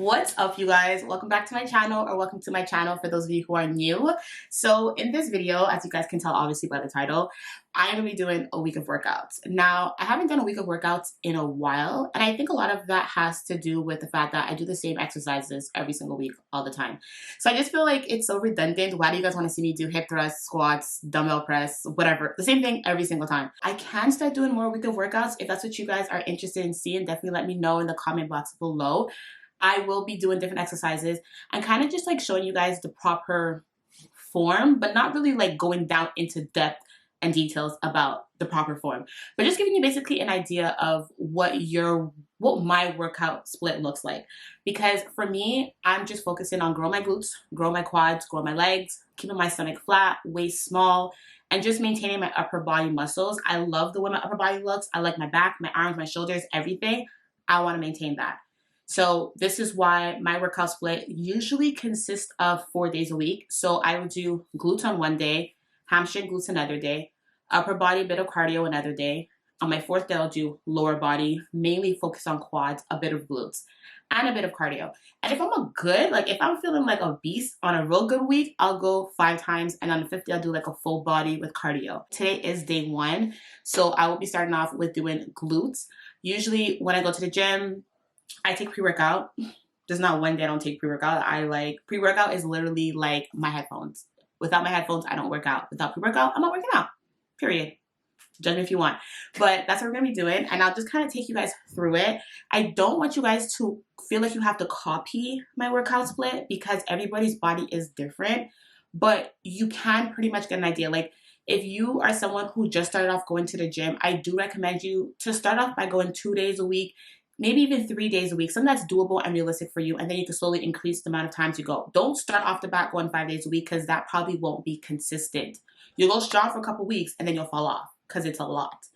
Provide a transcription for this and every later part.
What's up, you guys? Welcome back to my channel, or welcome to my channel for those of you who are new. So in this video, as you guys can tell obviously by the title, I'm gonna be doing a week of workouts. Now, I haven't done a week of workouts in a while, and I think a lot of that has to do with the fact that I do the same exercises every single week all the time. So I just feel like it's so redundant. Why do you guys want to see me do hip thrusts, squats, dumbbell press, whatever, the same thing every single time? I can start doing more week of workouts. If that's what you guys are interested in seeing, definitely let me know in the comment box below. I will be doing different exercises and kind of just like showing you guys the proper form, but not really like going down into depth and details about the proper form, but just giving you basically an idea of what my workout split looks like. Because for me, I'm just focusing on growing my glutes, grow my quads, grow my legs, keeping my stomach flat, waist small, and just maintaining my upper body muscles. I love the way my upper body looks. I like my back, my arms, my shoulders, everything. I want to maintain that. So this is why my workout split usually consists of 4 days a week. So I would do glutes on one day, hamstring glutes another day, upper body, bit of cardio another day. On my fourth day, I'll do lower body, mainly focus on quads, a bit of glutes, and a bit of cardio. And if if I'm feeling like a beast on a real good week, I'll go 5 times. And on the fifth day, I'll do like a full body with cardio. Today is day 1. So I will be starting off with doing glutes. Usually when I go to the gym, I take pre-workout. There's not one day I don't take pre-workout. Pre-workout is literally like my headphones. Without my headphones, I don't work out. Without pre-workout, I'm not working out. Period. Judge me if you want. But that's what we're going to be doing. And I'll just kind of take you guys through it. I don't want you guys to feel like you have to copy my workout split because everybody's body is different. But you can pretty much get an idea. Like, if you are someone who just started off going to the gym, I do recommend you to start off by going 2 days a week, maybe even 3 days a week, something that's doable and realistic for you, and then you can slowly increase the amount of times you go. Don't start off the bat going 5 days a week because that probably won't be consistent. You'll go strong for a couple weeks and then you'll fall off because it's a lot.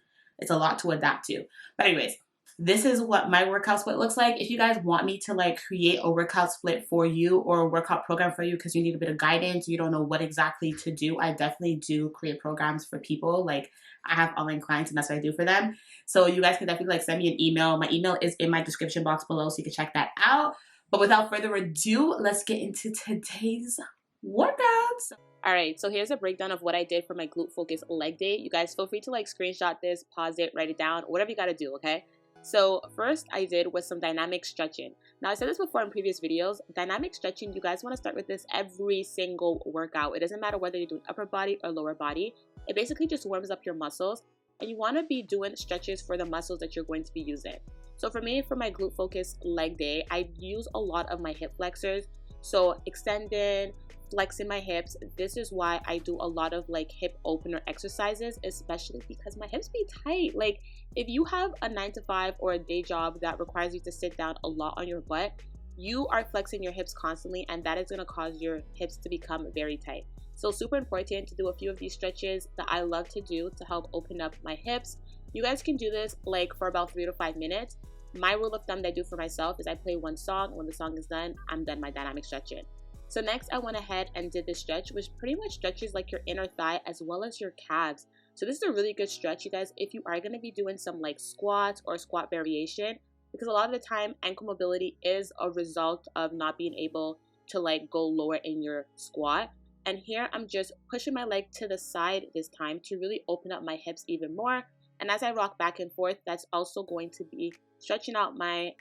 It's a lot to adapt to. But anyways, this is what my workout split looks like. If you guys want me to like create a workout split for you or a workout program for you because you need a bit of guidance, you don't know what exactly to do, I definitely do create programs for people. Like, I have online clients and that's what I do for them. So you guys can definitely like send me an email. My email is in my description box below, so you can check that out. But without further ado, let's get into today's workouts. All right, so here's a breakdown of what I did for my glute focus leg day. You guys feel free to like screenshot this, pause it, write it down, whatever you got to do, okay? So first I did was some dynamic stretching. Now I said this before in previous videos, dynamic stretching, you guys want to start with this every single workout. It doesn't matter whether you're doing upper body or lower body. It basically just warms up your muscles, and you want to be doing stretches for the muscles that you're going to be using. So for me, for my glute focus leg day, I use a lot of my hip flexors. So extending, flexing my hips. This is why I do a lot of like hip opener exercises, especially because my hips be tight. Like, if you have a 9-to-5 or a day job that requires you to sit down a lot on your butt, you are flexing your hips constantly, and that is going to cause your hips to become very tight. So super important to do a few of these stretches that I love to do to help open up my hips. You guys can do this like for about 3 to 5 minutes. My rule of thumb that I do for myself is I play one song. When the song is done, I'm done my dynamic stretching. So next I went ahead and did this stretch, which pretty much stretches like your inner thigh as well as your calves. So this is a really good stretch, you guys, if you are going to be doing some like squats or squat variation, because a lot of the time ankle mobility is a result of not being able to like go lower in your squat. And here I'm just pushing my leg to the side this time to really open up my hips even more. And as I rock back and forth, that's also going to be stretching out my,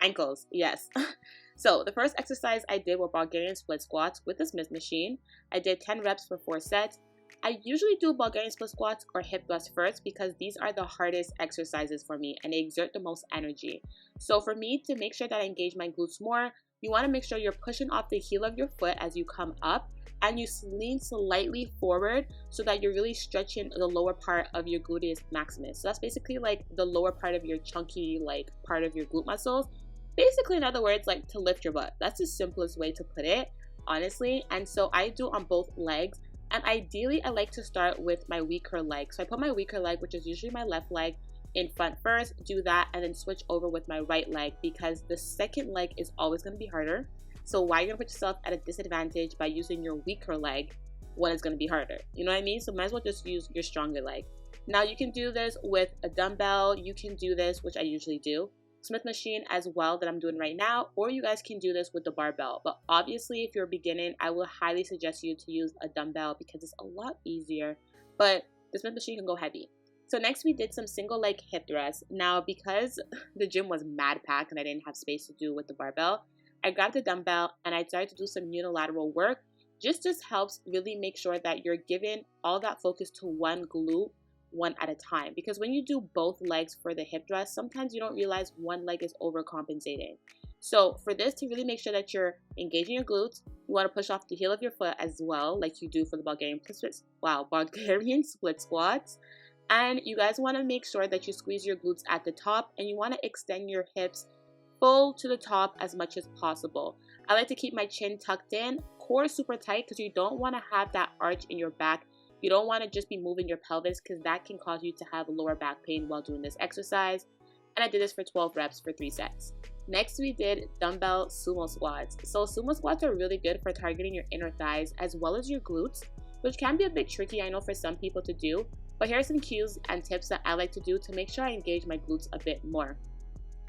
ankles. Yes. So the first exercise I did were Bulgarian split squats with the Smith machine. I did 10 reps for 4 sets. I usually do Bulgarian split squats or hip thrusts first because these are the hardest exercises for me and they exert the most energy. So for me, to make sure that I engage my glutes more, you want to make sure you're pushing off the heel of your foot as you come up, and you lean slightly forward so that you're really stretching the lower part of your gluteus maximus. So that's basically like the lower part of your chunky like part of your glute muscles. Basically, in other words, like to lift your butt. That's the simplest way to put it, honestly. And so I do on both legs. And ideally, I like to start with my weaker leg. So I put my weaker leg, which is usually my left leg, in front first, do that, and then switch over with my right leg because the second leg is always going to be harder. So why are you going to put yourself at a disadvantage by using your weaker leg when it's going to be harder? You know what I mean? So might as well just use your stronger leg. Now you can do this with a dumbbell. You can do this, which I usually do, Smith machine as well that I'm doing right now, or you guys can do this with the barbell. But obviously, if you're beginning, I will highly suggest you to use a dumbbell because it's a lot easier, but the Smith machine can go heavy. So next we did some single leg hip thrusts. Now because the gym was mad packed and I didn't have space to do with the barbell, I grabbed the dumbbell and I started to do some unilateral work. Just helps really make sure that you're giving all that focus to one glute, one at a time. Because when you do both legs for the hip thrust, sometimes you don't realize one leg is overcompensating. So for this, to really make sure that you're engaging your glutes, you want to push off the heel of your foot as well, like you do for the Bulgarian split squats. And you guys want to make sure that you squeeze your glutes at the top and you want to extend your hips full to the top as much as possible. I like to keep my chin tucked in, core super tight, because you don't want to have that arch in your back. You don't want to just be moving your pelvis because that can cause you to have lower back pain while doing this exercise. And I did this for 12 reps for 3 sets. Next, we did dumbbell sumo squats. So sumo squats are really good for targeting your inner thighs as well as your glutes, which can be a bit tricky, I know, for some people to do. But here are some cues and tips that I like to do to make sure I engage my glutes a bit more.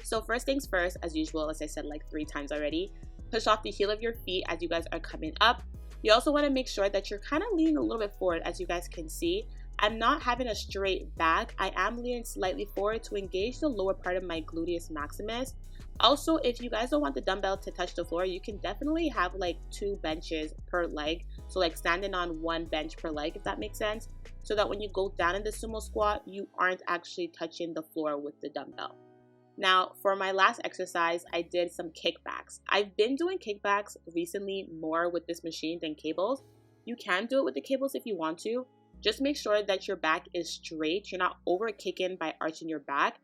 So first things first, as usual, as I said like 3 times already, push off the heel of your feet as you guys are coming up. You also want to make sure that you're kind of leaning a little bit forward, as you guys can see. I'm not having a straight back. I am leaning slightly forward to engage the lower part of my gluteus maximus. Also, if you guys don't want the dumbbell to touch the floor, you can definitely have like 2 benches per leg. So like standing on 1 bench per leg, if that makes sense. So that when you go down in the sumo squat, you aren't actually touching the floor with the dumbbell. Now, for my last exercise, I did some kickbacks. I've been doing kickbacks recently more with this machine than cables. You can do it with the cables if you want to. Just make sure that your back is straight. You're not over kicking by arching your back.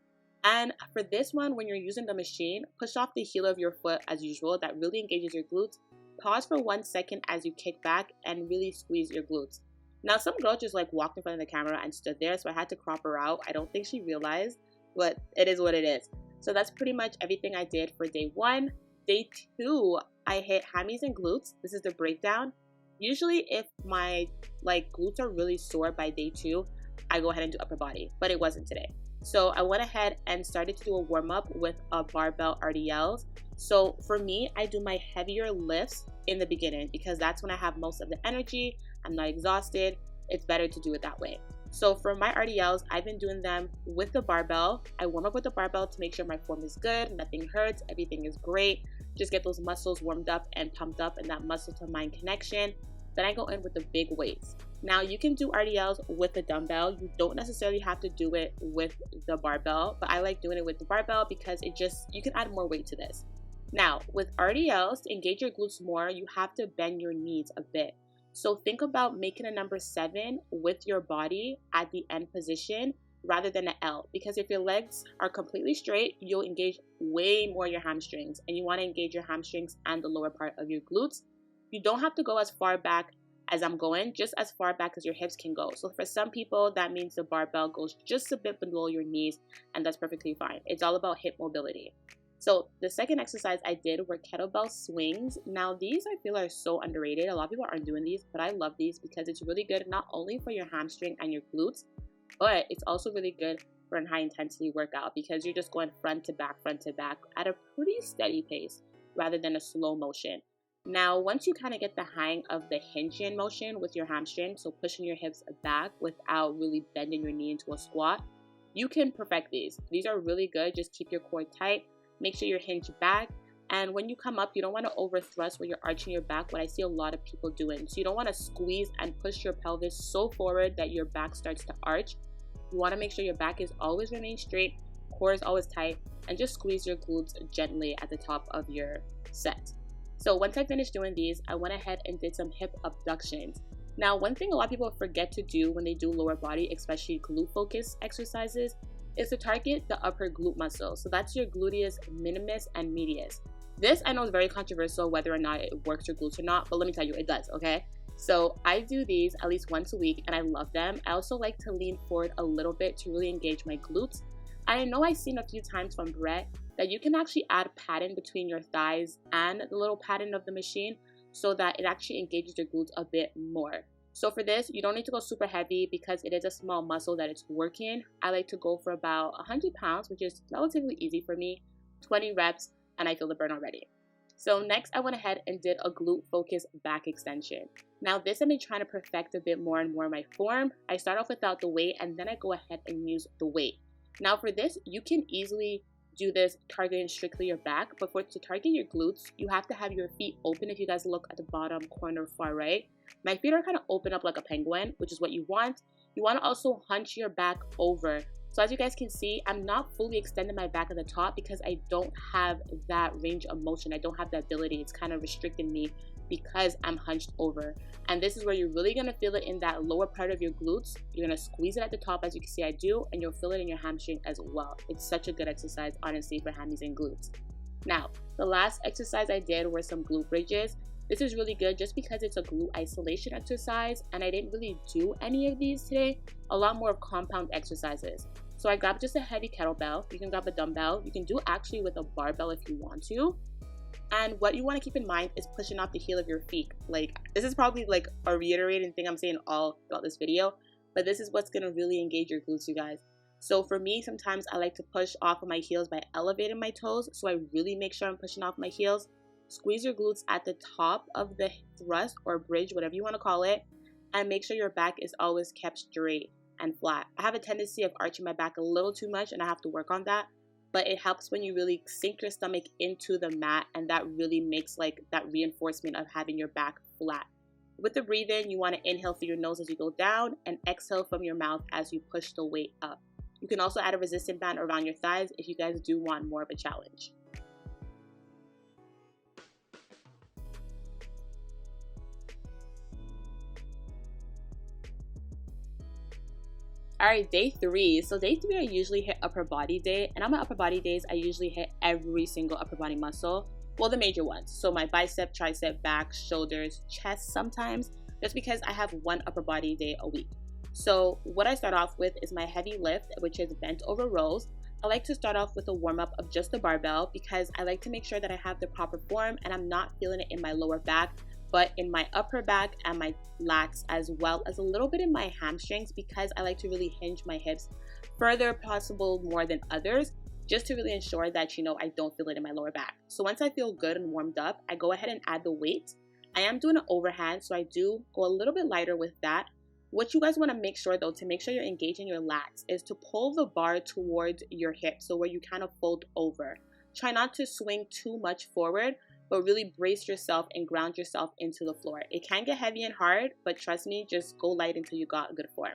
And for this one, when you're using the machine, push off the heel of your foot as usual. That really engages your glutes. Pause for 1 second as you kick back and really squeeze your glutes. Now, some girl just like walked in front of the camera and stood there, so I had to crop her out. I don't think she realized, but it is what it is. So that's pretty much everything I did for day 1. Day 2, I hit hammies and glutes. This is the breakdown. Usually if my glutes are really sore by day 2, I go ahead and do upper body, but it wasn't today. So I went ahead and started to do a warm-up with a barbell RDLs. So for me, I do my heavier lifts in the beginning because that's when I have most of the energy. I'm not exhausted. It's better to do it that way. So for my RDLs, I've been doing them with the barbell. I warm up with the barbell to make sure my form is good, nothing hurts, everything is great. Just get those muscles warmed up and pumped up and that muscle to mind connection. Then I go in with the big weights. Now you can do RDLs with the dumbbell. You don't necessarily have to do it with the barbell, but I like doing it with the barbell because you can add more weight to this. Now with RDLs, to engage your glutes more, you have to bend your knees a bit. So think about making a number 7 with your body at the end position rather than an L, because if your legs are completely straight, you'll engage way more your hamstrings, and you want to engage your hamstrings and the lower part of your glutes. You don't have to go as far back as I'm going, just as far back as your hips can go. So for some people, that means the barbell goes just a bit below your knees, and that's perfectly fine. It's all about hip mobility. So the second exercise I did were kettlebell swings. Now these I feel are so underrated. A lot of people aren't doing these, but I love these because it's really good not only for your hamstring and your glutes, but it's also really good for a high intensity workout because you're just going front to back at a pretty steady pace rather than a slow motion. Now, once you kind of get the hang of the hinge-in motion with your hamstring, so pushing your hips back without really bending your knee into a squat, you can perfect these. These are really good. Just keep your core tight. Make sure you're hinged back. And when you come up, you don't want to over thrust where you're arching your back, what I see a lot of people doing. So you don't want to squeeze and push your pelvis so forward that your back starts to arch. You want to make sure your back is always remain straight, core is always tight, and just squeeze your glutes gently at the top of your set. So once I finished doing these, I went ahead and did some hip abductions. Now, one thing a lot of people forget to do when they do lower body, especially glute focus exercises, is to target the upper glute muscle. So that's your gluteus minimus and medius. This I know is very controversial whether or not it works your glutes or not, but let me tell you, it does, okay? So I do these at least once a week and I love them. I also like to lean forward a little bit to really engage my glutes. I know I've seen a few times from Brett that you can actually add padding between your thighs and the little padding of the machine so that it actually engages your glutes a bit more. So for this, you don't need to go super heavy because it is a small muscle that it's working. I like to go for about 100 pounds, which is relatively easy for me. 20 reps, and I feel the burn already. So next, I went ahead and did a glute focused back extension. Now this I've been trying to perfect a bit more and more my form. I start off without the weight, and then I go ahead and use the weight. Now for this, you can easily do this targeting strictly your back, but to target your glutes, you have to have your feet open. If you guys look at the bottom corner far right, my feet are kind of open up like a penguin, which is what you want. You want to also hunch your back over. So as you guys can see, I'm not fully extending my back at the top because I don't have that range of motion. I don't have that ability. It's kind of restricting me because I'm hunched over. And this is where you're really gonna feel it in that lower part of your glutes. You're gonna squeeze it at the top, as you can see I do, and you'll feel it in your hamstring as well. It's such a good exercise, honestly, for hammies and glutes. Now, the last exercise I did were some glute bridges. This is really good just because it's a glute isolation exercise, and I didn't really do any of these today. A lot more of compound exercises. So I grabbed just a heavy kettlebell. You can grab a dumbbell. You can do actually with a barbell if you want to. And what you want to keep in mind is pushing off the heel of your feet. Like, this is probably like a reiterating thing I'm saying all throughout this video, but this is what's going to really engage your glutes, you guys. So for me, sometimes I like to push off of my heels by elevating my toes. So I really make sure I'm pushing off my heels. Squeeze your glutes at the top of the thrust or bridge, whatever you want to call it, and make sure your back is always kept straight and flat. I have a tendency of arching my back a little too much, and I have to work on that. But it helps when you really sink your stomach into the mat, and that really makes like that reinforcement of having your back flat. With the breathing, you want to inhale through your nose as you go down and exhale from your mouth as you push the weight up. You can also add a resistance band around your thighs if you guys do want more of a challenge. Alright, day 3. So day 3 I usually hit upper body day, and on my upper body days I usually hit every single upper body muscle. Well, the major ones. So my bicep, tricep, back, shoulders, chest sometimes, just because I have one upper body day a week. So what I start off with is my heavy lift, which is bent over rows. I like to start off with a warm-up of just the barbell because I like to make sure that I have the proper form and I'm not feeling it in my lower back, but in my upper back and my lats, as well as a little bit in my hamstrings, because I like to really hinge my hips further possible more than others, just to really ensure that, you know, I don't feel it in my lower back. So once I feel good and warmed up, I go ahead and add the weight. I am doing an overhand, so I do go a little bit lighter with that. What you guys want to make sure though, to make sure you're engaging your lats, is to pull the bar towards your hips, so where you kind of fold over. Try not to swing too much forward, but really brace yourself and ground yourself into the floor. It can get heavy and hard, but trust me, just go light until you got a good form.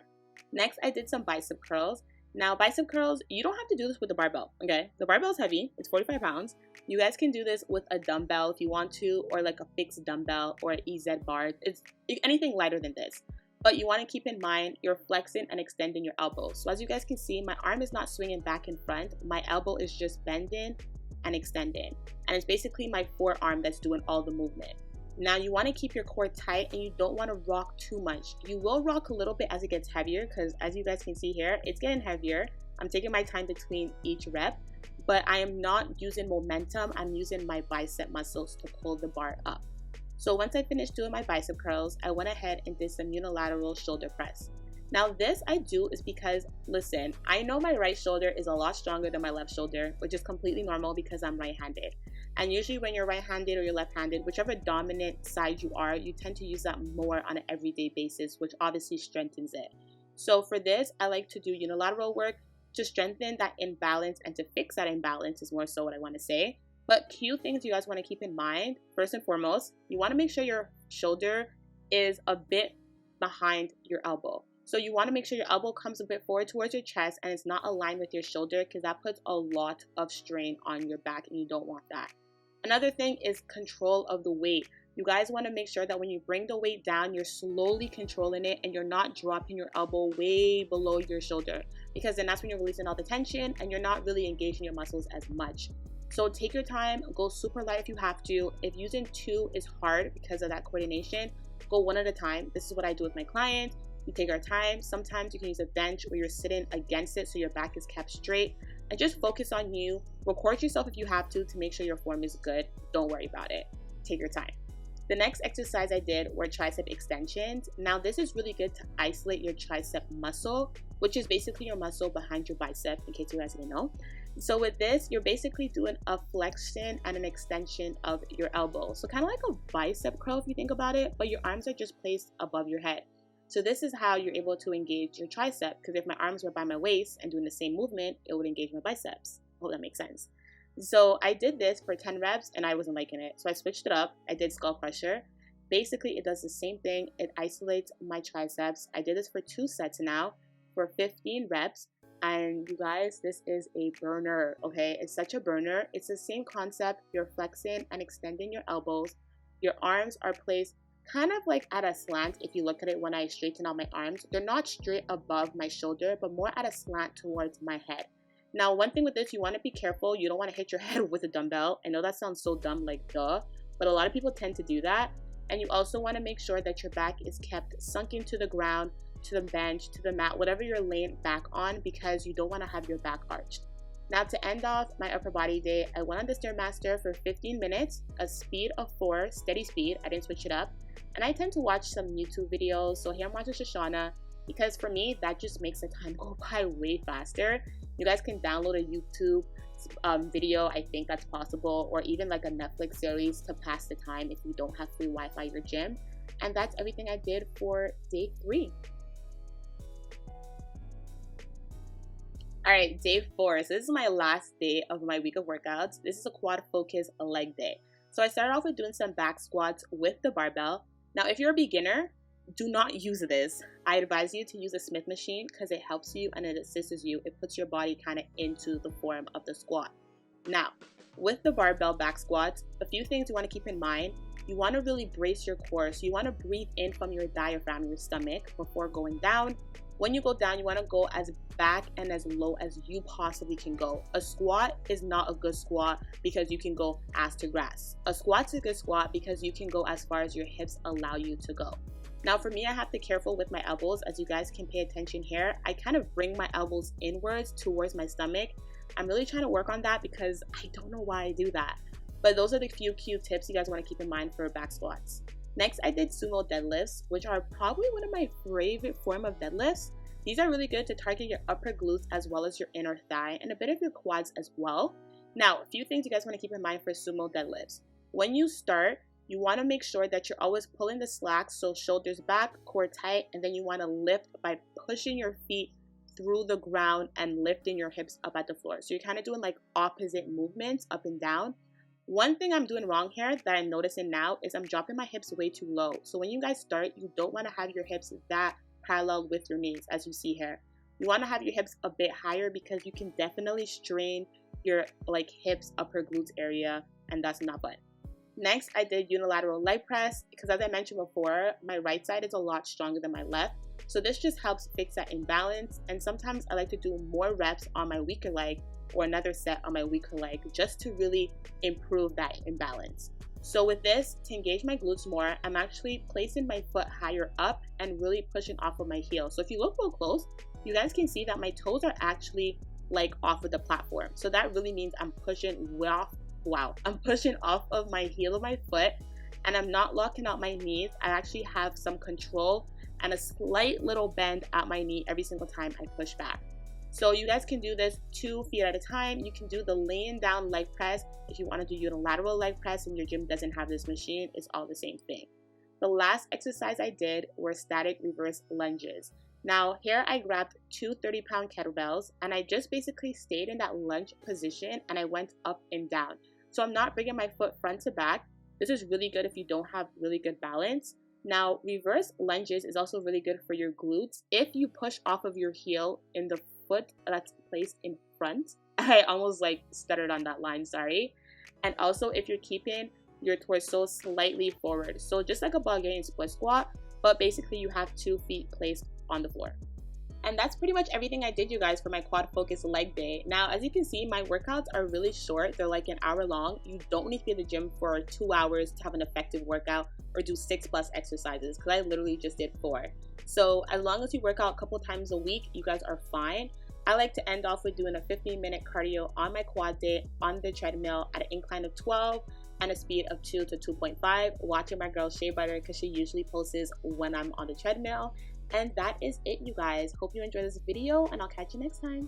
Next, I did some bicep curls. Now, bicep curls, you don't have to do this with the barbell, okay? The barbell is heavy, it's 45 pounds. You guys can do this with a dumbbell if you want to, or like a fixed dumbbell or an EZ bar. It's anything lighter than this. But you want to keep in mind you're flexing and extending your elbows. So as you guys can see, my arm is not swinging back and front. My elbow is just bending and extending, and it's basically my forearm that's doing all the movement. Now you want to keep your core tight and you don't want to rock too much. You will rock a little bit as it gets heavier, because as you guys can see here, it's getting heavier. I'm taking my time between each rep, but I am not using momentum. I'm using my bicep muscles to pull the bar up. So once I finished doing my bicep curls, I went ahead and did some unilateral shoulder press. Now this I do is because, listen, I know my right shoulder is a lot stronger than my left shoulder, which is completely normal because I'm right-handed. And usually when you're right-handed or you're left-handed, whichever dominant side you are, you tend to use that more on an everyday basis, which obviously strengthens it. So for this, I like to do unilateral work to strengthen that imbalance and to fix that imbalance is more so what I want to say. But few things you guys want to keep in mind. First and foremost, you want to make sure your shoulder is a bit behind your elbow. So you want to make sure your elbow comes a bit forward towards your chest and it's not aligned with your shoulder, because that puts a lot of strain on your back and you don't want that. Another thing is control of the weight. You guys want to make sure that when you bring the weight down, you're slowly controlling it and you're not dropping your elbow way below your shoulder, because then that's when you're releasing all the tension and you're not really engaging your muscles as much. So take your time, go super light if you have to. If using 2 is hard because of that coordination, go 1 at a time. This is what I do with my clients. You take our time. Sometimes you can use a bench where you're sitting against it so your back is kept straight, and just focus on you. Record yourself if you have to make sure your form is good. Don't worry about it. Take your time. The next exercise I did were tricep extensions. Now this is really good to isolate your tricep muscle, which is basically your muscle behind your bicep, in case you guys didn't know. So with this, you're basically doing a flexion and an extension of your elbow. So kind of like a bicep curl if you think about it, but your arms are just placed above your head. So this is how you're able to engage your tricep, because if my arms were by my waist and doing the same movement, it would engage my biceps. Hope that makes sense. So I did this for 10 reps and I wasn't liking it. So I switched it up. I did skull crusher. Basically, it does the same thing. It isolates my triceps. I did this for 2 sets now for 15 reps. And you guys, this is a burner, okay? It's such a burner. It's the same concept. You're flexing and extending your elbows. Your arms are placed kind of like at a slant. If you look at it when I straighten out my arms, they're not straight above my shoulder, but more at a slant towards my head. Now, one thing with this, you want to be careful. You don't want to hit your head with a dumbbell. I know that sounds so dumb, like duh, but a lot of people tend to do that. And you also want to make sure that your back is kept sunken to the ground, to the bench, to the mat, whatever you're laying back on, because you don't want to have your back arched. Now, to end off my upper body day, I went on the Stairmaster for 15 minutes, a speed of 4, steady speed. I didn't switch it up. And I tend to watch some YouTube videos. So here I'm watching Tashana, because for me, that just makes the time go by way faster. You guys can download a YouTube video, I think that's possible, or even like a Netflix series to pass the time if you don't have free Wi-Fi at your gym. And that's everything I did for day 3. All right, day 4. So this is my last day of my week of workouts. This is a quad focus leg day. So I started off with doing some back squats with the barbell. Now, if you're a beginner, do not use this. I advise you to use a Smith machine because it helps you and it assists you. It puts your body kind of into the form of the squat. Now, with the barbell back squats, a few things you want to keep in mind. You want to really brace your core. So you want to breathe in from your diaphragm, your stomach, before going down. When you go down, you want to go as back and as low as you possibly can go. A squat is not a good squat because you can go ass to grass. A squat's a good squat because you can go as far as your hips allow you to go. Now for me, I have to be careful with my elbows. As you guys can pay attention here, I kind of bring my elbows inwards towards my stomach. I'm really trying to work on that because I don't know why I do that. But those are the few cute tips you guys want to keep in mind for back squats. Next, I did sumo deadlifts, which are probably one of my favorite form of deadlifts. These are really good to target your upper glutes as well as your inner thigh and a bit of your quads as well. Now, a few things you guys want to keep in mind for sumo deadlifts. When you start, you want to make sure that you're always pulling the slack, so shoulders back, core tight, and then you want to lift by pushing your feet through the ground and lifting your hips up at the floor. So you're kind of doing like opposite movements up and down. One thing I'm doing wrong here that I'm noticing now is I'm dropping my hips way too low. So when you guys start, you don't want to have your hips that parallel with your knees, as you see here. You want to have your hips a bit higher because you can definitely strain your like hips, upper glutes area, and that's not fun. Next, I did unilateral leg press because, as I mentioned before, my right side is a lot stronger than my left. So this just helps fix that imbalance. And sometimes I like to do more reps on my weaker leg or another set on my weaker leg just to really improve that imbalance. So with this, to engage my glutes more, I'm actually placing my foot higher up and really pushing off of my heel. So if you look real close, you guys can see that my toes are actually like off of the platform. So that really means I'm pushing I'm pushing off of my heel of my foot, and I'm not locking out my knees. I actually have some control and a slight little bend at my knee every single time I push back. So you guys can do this 2 feet at a time. You can do the laying down leg press. If you want to do unilateral leg press and your gym doesn't have this machine, it's all the same thing. The last exercise I did were static reverse lunges. Now here I grabbed 2 30-pound kettlebells and I just basically stayed in that lunge position and I went up and down. So I'm not bringing my foot front to back. This is really good if you don't have really good balance. Now, reverse lunges is also really good for your glutes. If you push off of your heel in the foot that's placed in front, I almost like stuttered on that line, sorry. And also if you're keeping your torso slightly forward. So just like a Bulgarian split squat, but basically you have 2 feet placed on the floor. And that's pretty much everything I did, you guys, for my quad focus leg day. Now, as you can see, my workouts are really short. They're like an hour long. You don't need to be at the gym for 2 hours to have an effective workout or do 6+ exercises, because I literally just did 4. So as long as you work out a couple times a week, you guys are fine. I like to end off with doing a 15-minute cardio on my quad day on the treadmill at an incline of 12 and a speed of 2 to 2.5, watching my girl Shea Butter because she usually posts when I'm on the treadmill. And that is it, you guys. Hope you enjoyed this video, and I'll catch you next time.